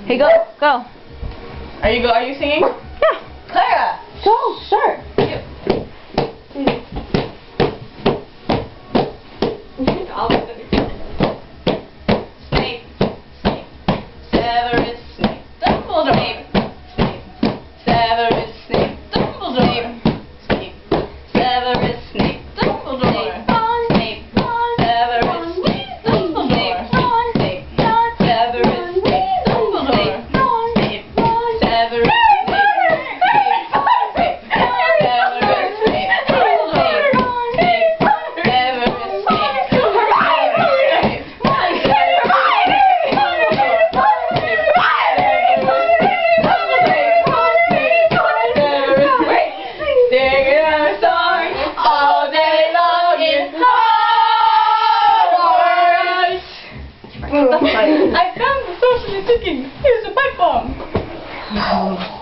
Hey, go. Are you singing? Yeah. Clara! Go, start. Snape, Snape, Severus Snape, Dumbledore. Snape, Severus Snape, Dumbledore. Snape, Severus Snape, Dumbledore. Snape, Severus Snape, Dumbledore. Snape, Severus Snape, Dumbledore. Snape, Severus I found the socially thinking. Here's a pipe bomb.